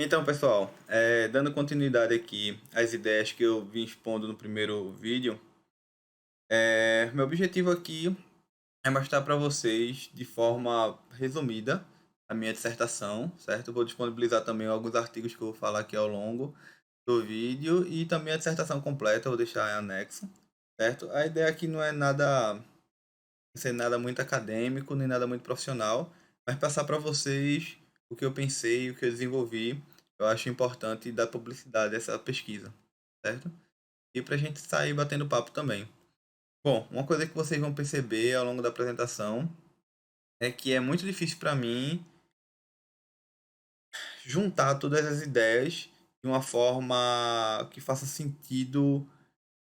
Então, pessoal, dando continuidade aqui às ideias que eu vim expondo no primeiro vídeo, meu objetivo aqui é mostrar para vocês de forma resumida a minha dissertação, certo? Eu vou disponibilizar também alguns artigos que eu vou falar aqui ao longo do vídeo e também a dissertação completa, eu vou deixar em anexo, certo? A ideia aqui não é nada, ser nada muito acadêmico, nem nada muito profissional, mas passar para vocês o que eu pensei, o que eu desenvolvi. Eu acho importante dar publicidade a essa pesquisa, certo? E para a gente sair batendo papo também. Bom, uma coisa que vocês vão perceber ao longo da apresentação é que é muito difícil para mim juntar todas as ideias de uma forma que faça sentido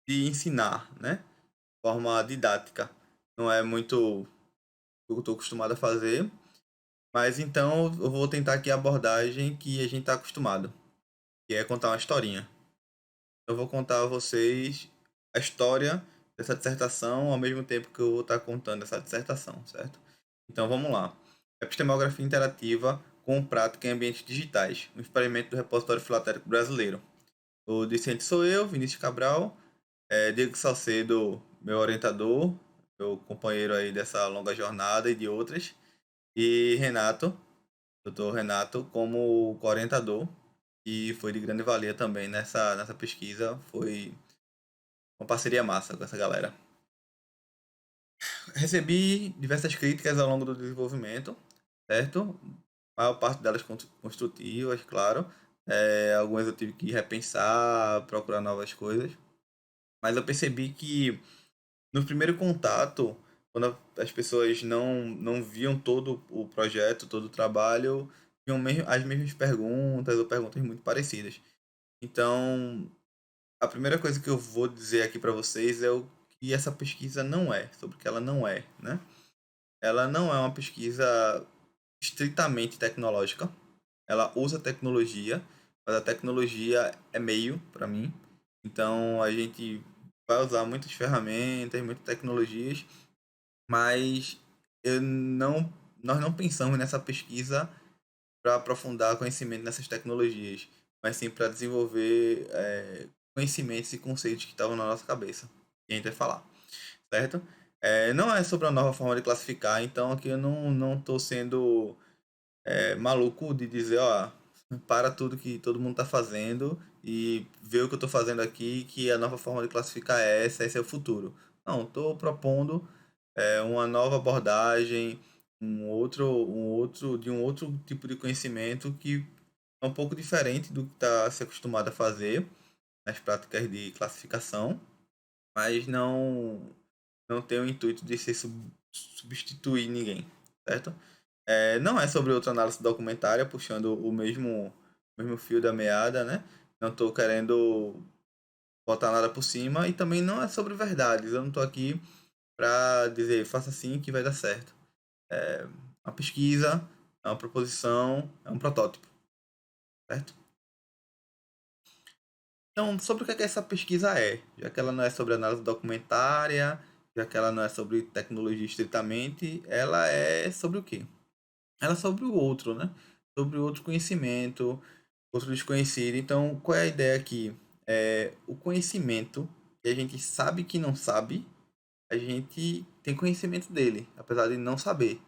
de ensinar, né? De forma didática. Não é muito o que eu estou acostumado a fazer. Mas então eu vou tentar aqui a abordagem que a gente está acostumado, que é contar uma historinha. Eu vou contar a vocês a história dessa dissertação ao mesmo tempo que eu vou estar contando essa dissertação, certo? Então vamos lá. Epistemografia interativa com prática em ambientes digitais, um experimento do repositório filatérico brasileiro. O discente sou eu, Vinícius Cabral, Diego Salcedo, meu orientador, meu companheiro aí dessa longa jornada e de outras, e Renato, Dr. Renato, como orientador, e foi de grande valia também nessa pesquisa. Foi uma parceria massa com essa galera. Recebi diversas críticas ao longo do desenvolvimento, certo? A maior parte delas construtivas, claro. Algumas eu tive que repensar, procurar novas coisas. Mas eu percebi que no primeiro contato, quando as pessoas não viam todo o projeto, todo o trabalho, tinham as mesmas perguntas ou perguntas muito parecidas. Então, a primeira coisa que eu vou dizer aqui para vocês é o que essa pesquisa não é, sobre o que ela não é, né? Ela não é uma pesquisa estritamente tecnológica. Ela usa tecnologia, mas a tecnologia é meio para mim. Então, a gente vai usar muitas ferramentas, muitas tecnologias, mas nós não pensamos nessa pesquisa para aprofundar conhecimento nessas tecnologias, mas sim para desenvolver conhecimentos e conceitos que estavam na nossa cabeça. E a gente vai falar, certo? Não é sobre a nova forma de classificar, então aqui eu não estou sendo maluco de dizer, ó, para tudo que todo mundo está fazendo e ver o que eu estou fazendo aqui, que a nova forma de classificar é essa, esse é o futuro. Não, estou propondo uma nova abordagem, de um outro tipo de conhecimento que é um pouco diferente do que está se acostumado a fazer nas práticas de classificação, mas não tem o intuito de ser substituir ninguém, certo? Não é sobre outra análise documentária, puxando mesmo fio da meada, né? Não estou querendo botar nada por cima e também não é sobre verdades. Eu não estou aqui para dizer faça assim que vai dar certo. É uma pesquisa, é uma proposição, é um protótipo, certo? Então, sobre o que é que essa pesquisa é? Já que ela não é sobre análise documentária, já que ela não é sobre tecnologia estritamente, ela é sobre o quê? Ela é sobre o outro, né? Sobre o outro conhecimento, outro desconhecido. Então, qual é a ideia aqui? O conhecimento que a gente sabe que não sabe, a gente tem conhecimento dele, apesar de não saber.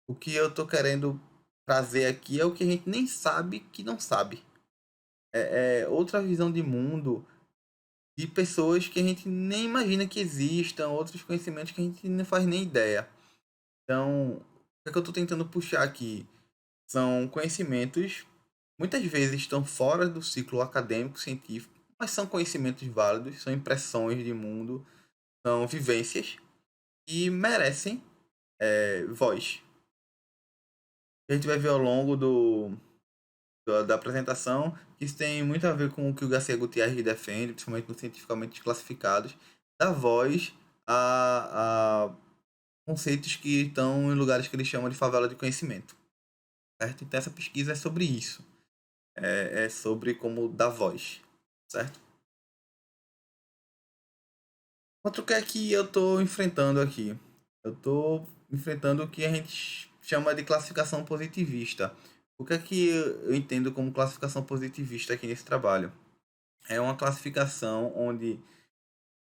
O que eu tô querendo trazer aqui é o que a gente nem sabe que não sabe. É outra visão de mundo de pessoas que a gente nem imagina que existam, outros conhecimentos que a gente não faz nem ideia. Então, o que é que eu estou tentando puxar aqui? São conhecimentos, muitas vezes estão fora do ciclo acadêmico científico, mas são conhecimentos válidos, são impressões de mundo, são vivências e merecem voz. A gente vai ver ao longo da apresentação que isso tem muito a ver com o que o Garcia Gutierrez defende, principalmente nos cientificamente desclassificados, dar voz a conceitos que estão em lugares que ele chama de favela de conhecimento, certo? Então essa pesquisa é sobre isso, é sobre como dar voz, certo? Outro que é que eu estou enfrentando aqui? Eu estou enfrentando o que a gente chama de classificação positivista. O que é que eu entendo como classificação positivista aqui nesse trabalho? É uma classificação onde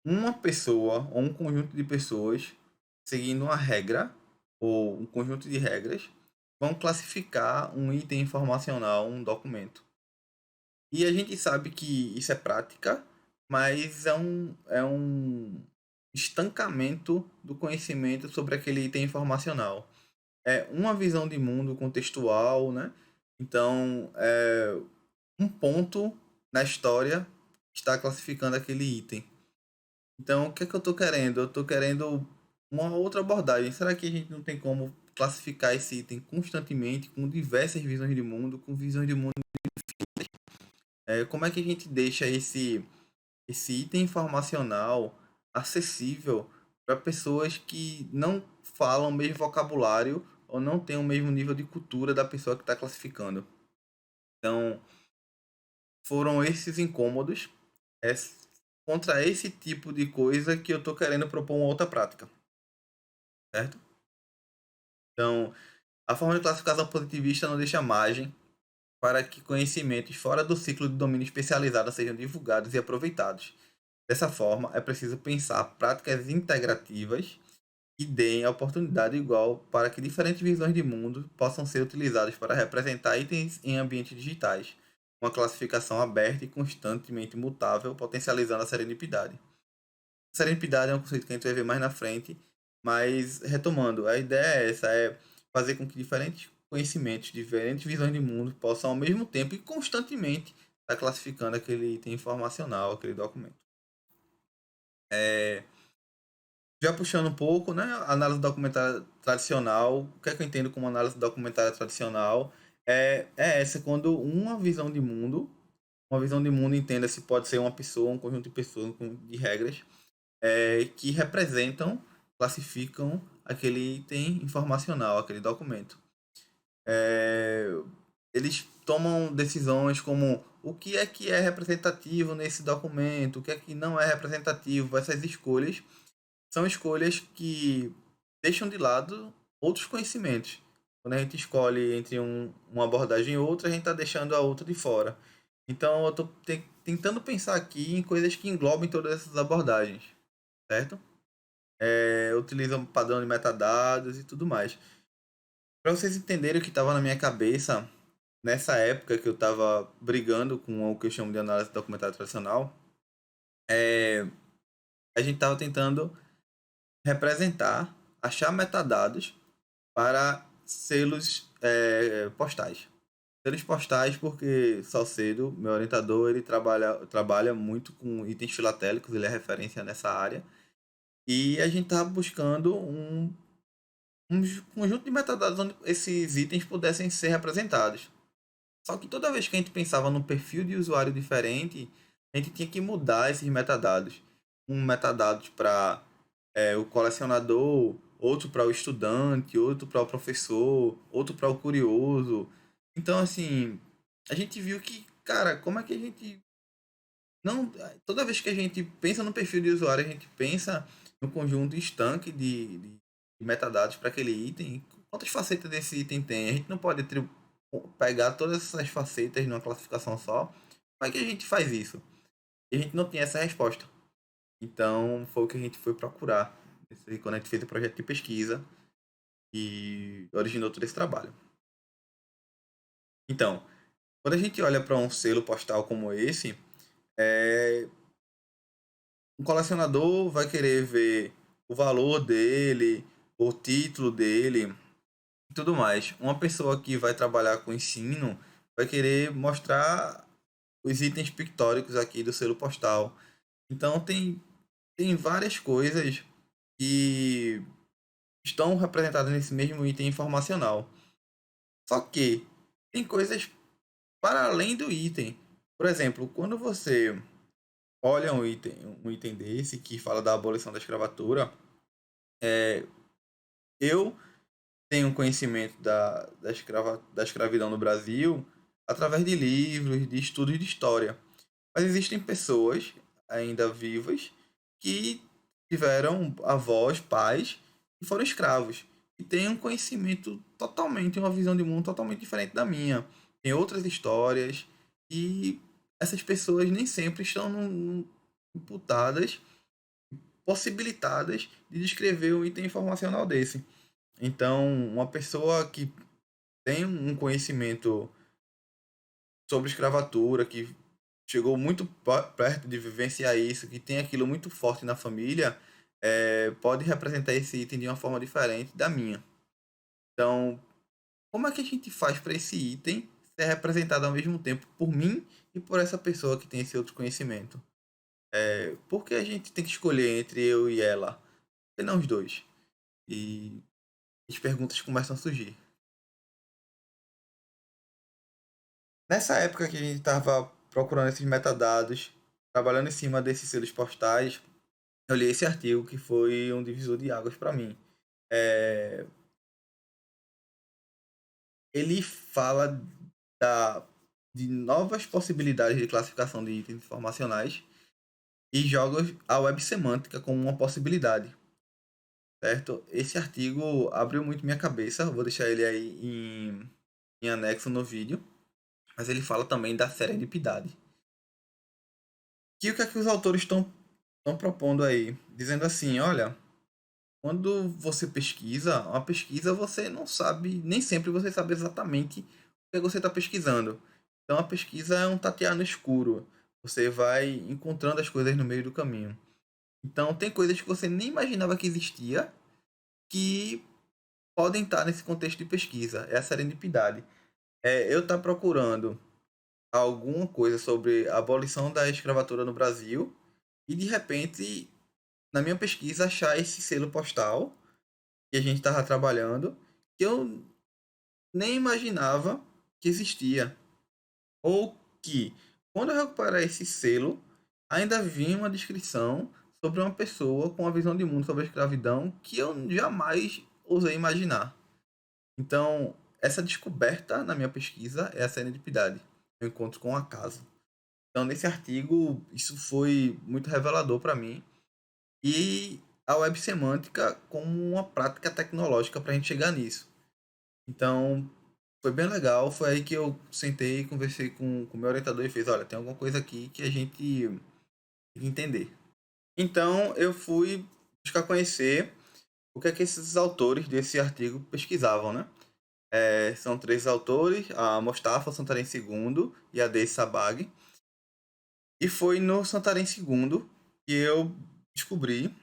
uma pessoa ou um conjunto de pessoas, seguindo uma regra ou um conjunto de regras, vão classificar um item informacional, um documento. E a gente sabe que isso é prática, mas é um estancamento do conhecimento sobre aquele item informacional. É uma visão de mundo contextual, né? Então, é um ponto na história está classificando aquele item. Então, o que é que eu estou querendo? Eu estou querendo uma outra abordagem. Será que a gente não tem como classificar esse item constantemente, com diversas visões de mundo, com visões de mundo? Como é que a gente deixa esse item informacional acessível para pessoas que não falam o mesmo vocabulário ou não têm o mesmo nível de cultura da pessoa que está classificando? Então, foram esses incômodos é, contra esse tipo de coisa que eu estou querendo propor uma outra prática, certo? Então, a forma de classificação positivista não deixa margem para que conhecimentos fora do ciclo de domínio especializado sejam divulgados e aproveitados. Dessa forma, é preciso pensar práticas integrativas que deem a oportunidade igual para que diferentes visões de mundo possam ser utilizadas para representar itens em ambientes digitais, uma classificação aberta e constantemente mutável, potencializando a serendipidade. Serendipidade é um conceito que a gente vai ver mais na frente, mas retomando, a ideia é essa, é fazer com que diferentes conhecimentos, diferentes visões de mundo possam ao mesmo tempo e constantemente estar classificando aquele item informacional, aquele documento. É, já puxando um pouco, né, análise documentária tradicional, o que é que eu entendo como análise documentária tradicional? É essa, quando uma visão de mundo entenda-se pode ser uma pessoa, um conjunto de pessoas, um conjunto de regras, que representam, classificam aquele item informacional, aquele documento. É, eles tomam decisões como o que é representativo nesse documento, o que é que não é representativo, essas escolhas são escolhas que deixam de lado outros conhecimentos. Quando a gente escolhe entre uma abordagem e outra, a gente está deixando a outra de fora. Então, eu estou tentando pensar aqui em coisas que englobem todas essas abordagens, certo? Utilizam padrão de metadados e tudo mais. Para vocês entenderem o que estava na minha cabeça nessa época que eu estava brigando com o que eu chamo de análise documentária tradicional, a gente estava tentando representar, achar metadados para selos postais. Selos postais porque Salcedo, meu orientador, ele trabalha muito com itens filatélicos, ele é referência nessa área. E a gente estava buscando um conjunto de metadados onde esses itens pudessem ser representados. Só que toda vez que a gente pensava num perfil de usuário diferente, a gente tinha que mudar esses metadados. Um metadados para o colecionador, outro para o estudante, outro para o professor, outro para o curioso. Então, assim, a gente viu que, cara, como é que a gente não, toda vez que a gente pensa no perfil de usuário, a gente pensa no conjunto estanque de metadados para aquele item. Quantas facetas desse item tem? A gente não pode pegar todas essas facetas numa classificação só. Como é que a gente faz isso? E a gente não tinha essa resposta. Então foi o que a gente foi procurar quando a gente fez o projeto de pesquisa e originou todo esse trabalho. Então, quando a gente olha para um selo postal como esse, é, um colecionador vai querer ver o valor dele, o título dele e tudo mais. Uma pessoa que vai trabalhar com ensino vai querer mostrar os itens pictóricos aqui do selo postal. Então tem várias coisas que estão representadas nesse mesmo item informacional. Só que tem coisas para além do item. Por exemplo, quando você olha um item desse que fala da abolição da escravatura, eu tenho conhecimento da escravidão no Brasil através de livros, de estudos de história. Mas existem pessoas ainda vivas que tiveram avós, pais, que foram escravos. que tem um conhecimento totalmente, uma visão de mundo totalmente diferente da minha. Tem outras histórias e essas pessoas nem sempre estão imputadas, possibilitadas de descrever um item informacional desse. Então, uma pessoa que tem um conhecimento sobre escravatura, que chegou muito perto de vivenciar isso, que tem aquilo muito forte na família, pode representar esse item de uma forma diferente da minha. Então, como é que a gente faz para esse item ser representado ao mesmo tempo por mim e por essa pessoa que tem esse outro conhecimento? Por que a gente tem que escolher entre eu e ela? Por que não os dois? E as perguntas começam a surgir. Nessa época que a gente estava procurando esses metadados, trabalhando em cima desses selos postais, eu li esse artigo que foi um divisor de águas para mim. É, ele fala da, de novas possibilidades de classificação de itens informacionais e joga a web semântica como uma possibilidade, certo? Esse artigo abriu muito minha cabeça, vou deixar ele aí em anexo no vídeo, mas ele fala também da serendipidade. Que o que é que os autores estão propondo aí? Dizendo assim, olha, quando você pesquisa, uma pesquisa você não sabe, nem sempre você sabe exatamente o que você está pesquisando. Então a pesquisa é um tatear no escuro. Você vai encontrando as coisas no meio do caminho. Então tem coisas que você nem imaginava que existia que podem estar nesse contexto de pesquisa. É a serendipidade. Eu estar procurando alguma coisa sobre a abolição da escravatura no Brasil e de repente, na minha pesquisa, achar esse selo postal que a gente estava trabalhando que eu nem imaginava que existia. Ou que, quando eu recuperar esse selo, ainda vinha uma descrição sobre uma pessoa com uma visão de mundo sobre a escravidão que eu jamais ousei imaginar. Então, essa descoberta na minha pesquisa é a serendipidade. Eu encontro com o acaso. Então, nesse artigo, isso foi muito revelador para mim. E a web semântica como uma prática tecnológica para a gente chegar nisso. Então, foi bem legal. Foi aí que eu sentei e conversei com o meu orientador e fez: olha, tem alguma coisa aqui que a gente tem que entender. Então, eu fui buscar conhecer o que é que esses autores desse artigo pesquisavam, né? São três autores, a Mostafa Santarém II e a Dei Sabag. E foi no Santarém II que eu descobri,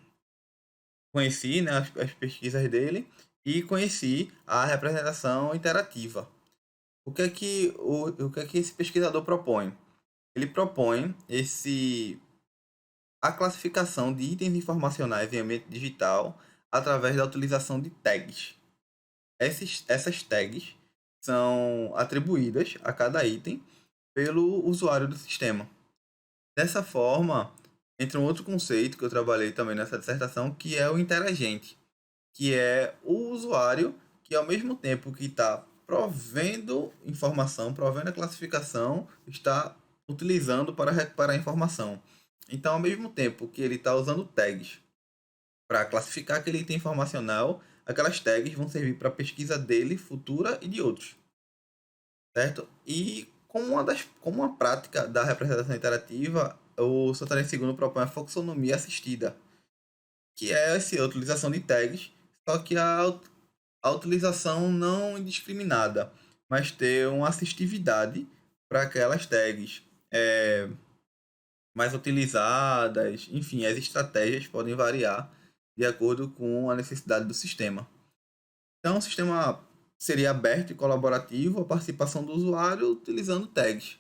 conheci, né, as pesquisas dele e conheci a representação interativa. O que é que esse pesquisador propõe? Ele propõe a classificação de itens informacionais em ambiente digital através da utilização de tags. Essas tags são atribuídas a cada item pelo usuário do sistema. Dessa forma, entra um outro conceito que eu trabalhei também nessa dissertação, que é o interagente, que é o usuário que, ao mesmo tempo que está provendo informação, provendo a classificação, está utilizando para recuperar a informação. Então, ao mesmo tempo que ele está usando tags para classificar aquele item informacional, aquelas tags vão servir para a pesquisa dele, futura e de outros, certo? E como uma prática da representação interativa, o Santarém II propõe a folksonomia assistida, que é a utilização de tags, só que a utilização não indiscriminada, mas ter uma assistividade para aquelas tags mais utilizadas. Enfim, as estratégias podem variar de acordo com a necessidade do sistema. Então, o sistema seria aberto e colaborativo, a participação do usuário utilizando tags.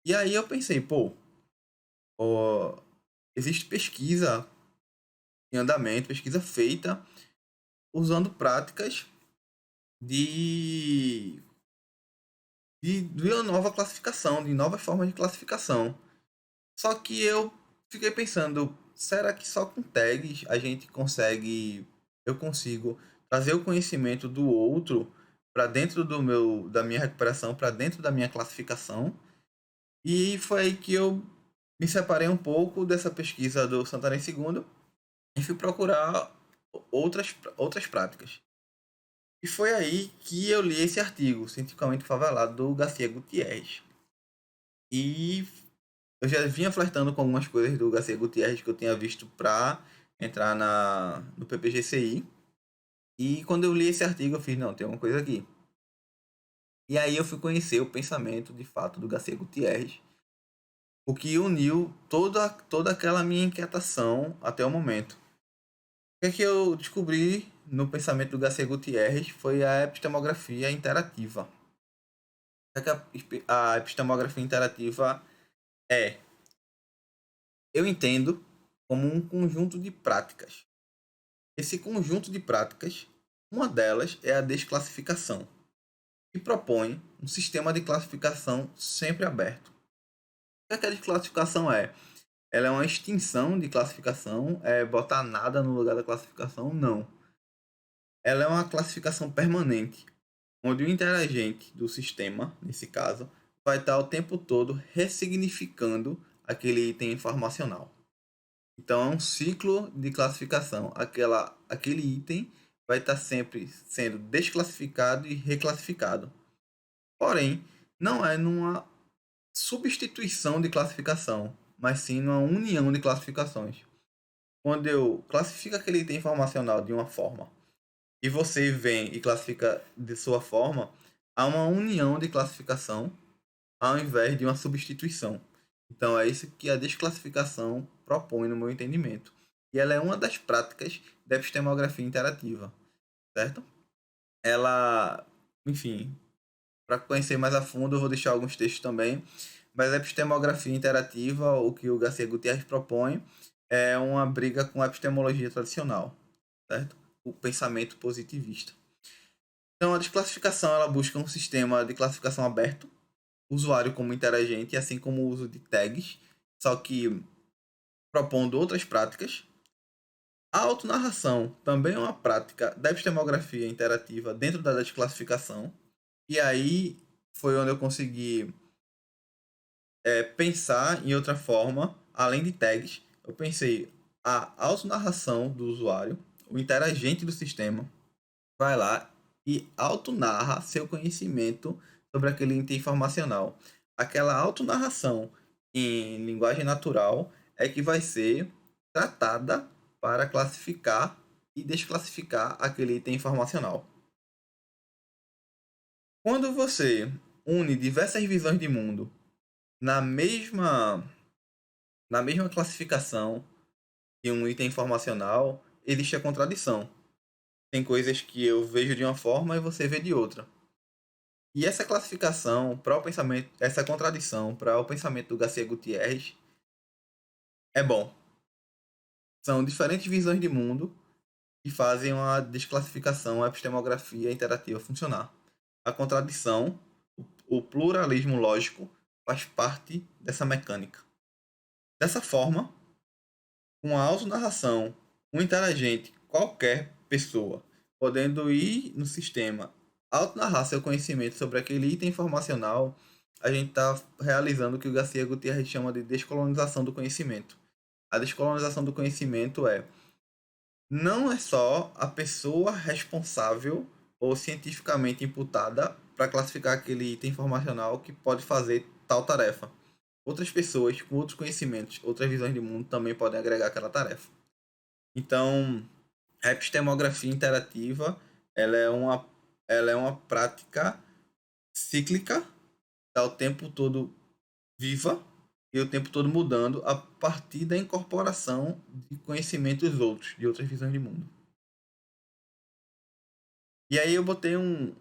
E aí eu pensei, ó, existe pesquisa em andamento, pesquisa feita usando práticas de, de uma nova classificação, de novas formas de classificação. Só que eu fiquei pensando, será que só com tags eu consigo trazer o conhecimento do outro para dentro da minha recuperação, para dentro da minha classificação? E foi aí que eu me separei um pouco dessa pesquisa do Santarém II e fui procurar outras práticas. E foi aí que eu li esse artigo, Cientificamente Favelado, do Garcia Gutierrez. E eu já vinha flertando com algumas coisas do Garcia Gutierrez que eu tinha visto para entrar no PPGCI. E quando eu li esse artigo, eu fiz, não, tem uma coisa aqui. E aí eu fui conhecer o pensamento, de fato, do Garcia Gutierrez, o que uniu toda aquela minha inquietação até o momento. O que é que eu descobri no pensamento do Garcia Gutierrez foi a epistemografia interativa. O que é que a epistemografia interativa é? Eu entendo como um conjunto de práticas. Esse conjunto de práticas, uma delas é a desclassificação, que propõe um sistema de classificação sempre aberto. O que a desclassificação é? Ela é uma extinção de classificação, é botar nada no lugar da classificação? Não. Ela é uma classificação permanente, onde o interagente do sistema, nesse caso, vai estar o tempo todo ressignificando aquele item informacional. Então é um ciclo de classificação. Aquele item vai estar sempre sendo desclassificado e reclassificado. Porém, não é numa substituição de classificação, mas sim numa união de classificações. Quando eu classifico aquele item informacional de uma forma e você vem e classifica de sua forma, há uma união de classificação ao invés de uma substituição. Então é isso que a desclassificação propõe no meu entendimento. E ela é uma das práticas da epistemografia interativa, certo? Ela, enfim, para conhecer mais a fundo, eu vou deixar alguns textos também, mas a epistemografia interativa, o que o Garcia Gutierrez propõe, é uma briga com a epistemologia tradicional, certo? O pensamento positivista. Então, a desclassificação ela busca um sistema de classificação aberto, usuário como interagente, assim como o uso de tags, só que propondo outras práticas. A autonarração também é uma prática da epistemografia interativa dentro da desclassificação, e aí foi onde eu consegui pensar em outra forma, além de tags. Eu pensei a autonarração do usuário, o interagente do sistema, vai lá e autonarra seu conhecimento sobre aquele item informacional. Aquela autonarração em linguagem natural é que vai ser tratada para classificar e desclassificar aquele item informacional. Quando você une diversas visões de mundo na mesma, na mesma classificação de um item informacional, existe a contradição. Tem coisas que eu vejo de uma forma e você vê de outra. E essa classificação para o pensamento, essa contradição para o pensamento do Garcia Gutierrez é bom. São diferentes visões de mundo que fazem uma desclassificação, a epistemografia interativa funcionar. A contradição, o pluralismo lógico, faz parte dessa mecânica. Dessa forma, com a autonarração, um interagente, qualquer pessoa, podendo ir no sistema, autonarrar seu conhecimento sobre aquele item informacional, a gente está realizando o que o Garcia Gutierrez chama de descolonização do conhecimento. A descolonização do conhecimento não é só a pessoa responsável ou cientificamente imputada para classificar aquele item informacional que pode fazer tal tarefa. Outras pessoas com outros conhecimentos, outras visões de mundo também podem agregar aquela tarefa. Então, a epistemografia interativa, ela é uma prática cíclica, está o tempo todo viva e o tempo todo mudando a partir da incorporação de conhecimentos outros, de outras visões de mundo. E aí eu botei um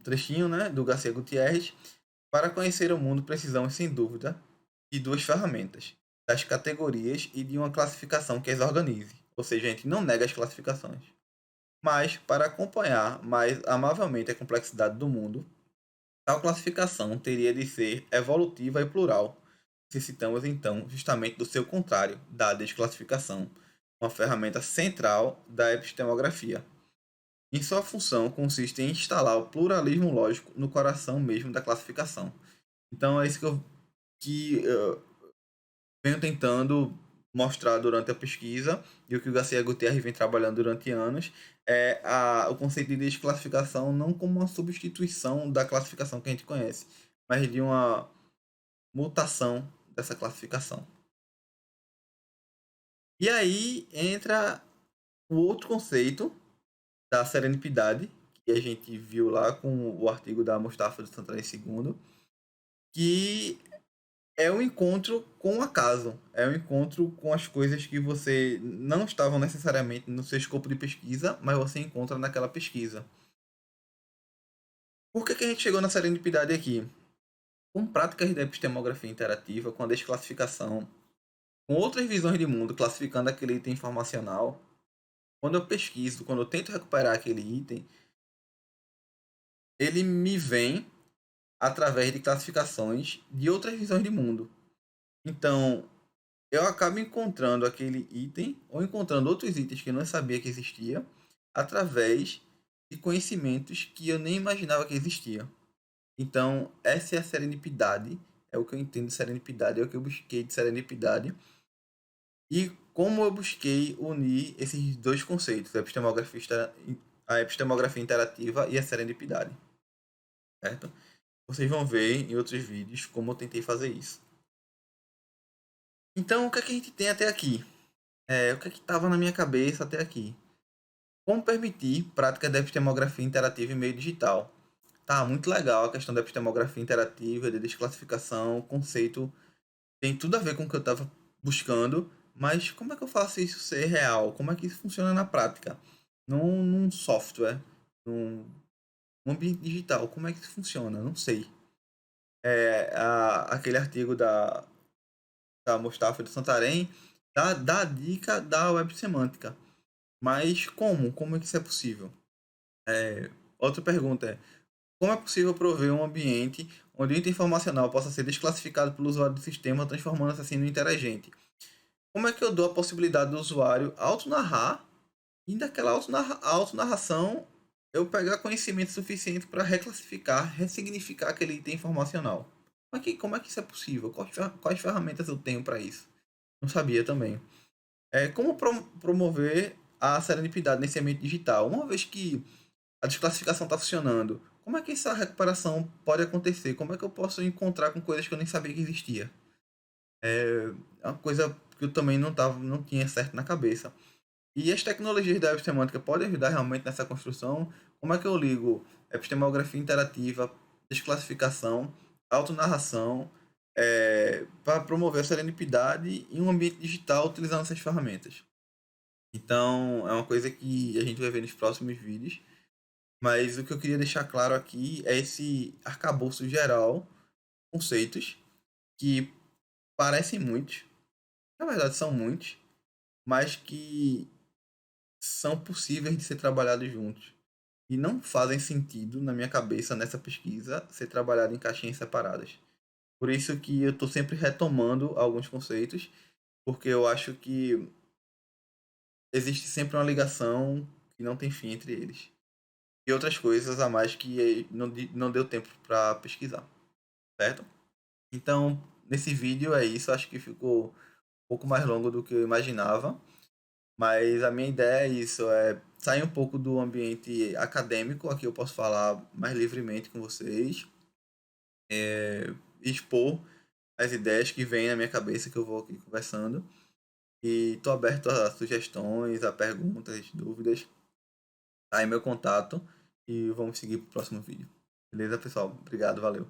trechinho, né, do Garcia Gutierrez. Para conhecer o mundo, precisamos, sem dúvida, de duas ferramentas, das categorias e de uma classificação que as organize. Ou seja, a gente não nega as classificações. Mas, para acompanhar mais amavelmente a complexidade do mundo, tal classificação teria de ser evolutiva e plural. Necessitamos, então, justamente do seu contrário, da desclassificação, uma ferramenta central da epistemografia. Em sua função consiste em instalar o pluralismo lógico no coração mesmo da classificação. Então é isso que eu venho tentando mostrar durante a pesquisa e o que o Garcia Gutierrez vem trabalhando durante anos é o conceito de desclassificação não como uma substituição da classificação que a gente conhece, mas de uma mutação dessa classificação. E aí entra o outro conceito da serendipidade, que a gente viu lá com o artigo da Mustafa de Santarém II, que é um encontro com o acaso, é um encontro com as coisas que você não estavam necessariamente no seu escopo de pesquisa, mas você encontra naquela pesquisa. Por que a gente chegou na serendipidade aqui? Com práticas de epistemografia interativa, com a desclassificação, com outras visões de mundo, classificando aquele item informacional, quando eu pesquiso, quando eu tento recuperar aquele item, ele me vem através de classificações de outras visões de mundo. Então, eu acabo encontrando aquele item ou encontrando outros itens que eu não sabia que existia através de conhecimentos que eu nem imaginava que existia. Então, essa é a serendipidade, é o que eu entendo de serendipidade, é o que eu busquei de serendipidade. E como eu busquei unir esses dois conceitos, a epistemografia interativa e a serendipidade, certo? Vocês vão ver em outros vídeos como eu tentei fazer isso. Então, o que é que a gente tem até aqui? O que é que estava na minha cabeça até aqui? Como permitir prática de epistemografia interativa em meio digital? Tá, muito legal a questão da epistemografia interativa, de desclassificação, conceito, tem tudo a ver com o que eu estava buscando, mas como é que eu faço isso ser real? Como é que isso funciona na prática? Num software, num ambiente digital, como é que isso funciona? Não sei. Aquele artigo da Mustafa de Santarém dá a dica da web semântica. Mas como? Como é que isso é possível? Outra pergunta é: como é possível prover um ambiente onde o item informacional possa ser desclassificado pelo usuário do sistema, transformando-se assim no interagente? Como é que eu dou a possibilidade do usuário autonarrar e daquela autonarração eu pegar conhecimento suficiente para reclassificar, ressignificar aquele item informacional? Como é que isso é possível? Quais ferramentas eu tenho para isso? Não sabia também. Como promover a serendipidade nesse ambiente digital? Uma vez que a desclassificação está funcionando, como é que essa recuperação pode acontecer? Como é que eu posso encontrar com coisas que eu nem sabia que existia? É uma coisa que eu também não tinha certo na cabeça. E as tecnologias da epistemântica podem ajudar realmente nessa construção? Como é que eu ligo epistemografia interativa, desclassificação, autonarração, para promover a serendipidade em um ambiente digital utilizando essas ferramentas? Então, é uma coisa que a gente vai ver nos próximos vídeos. Mas o que eu queria deixar claro aqui é esse arcabouço geral, conceitos que parecem muitos, na verdade são muitos, mas que são possíveis de ser trabalhados juntos. E não fazem sentido, na minha cabeça, nessa pesquisa, ser trabalhado em caixinhas separadas. Por isso que eu estou sempre retomando alguns conceitos, porque eu acho que existe sempre uma ligação que não tem fim entre eles. E outras coisas a mais que não deu tempo para pesquisar, certo? Então, nesse vídeo é isso. Acho que ficou um pouco mais longo do que eu imaginava. Mas a minha ideia é isso, é sair um pouco do ambiente acadêmico, aqui eu posso falar mais livremente com vocês, expor as ideias que vêm na minha cabeça que eu vou aqui conversando. E estou aberto a sugestões, a perguntas, dúvidas. Tá aí meu contato e vamos seguir para o próximo vídeo. Beleza, pessoal? Obrigado, valeu.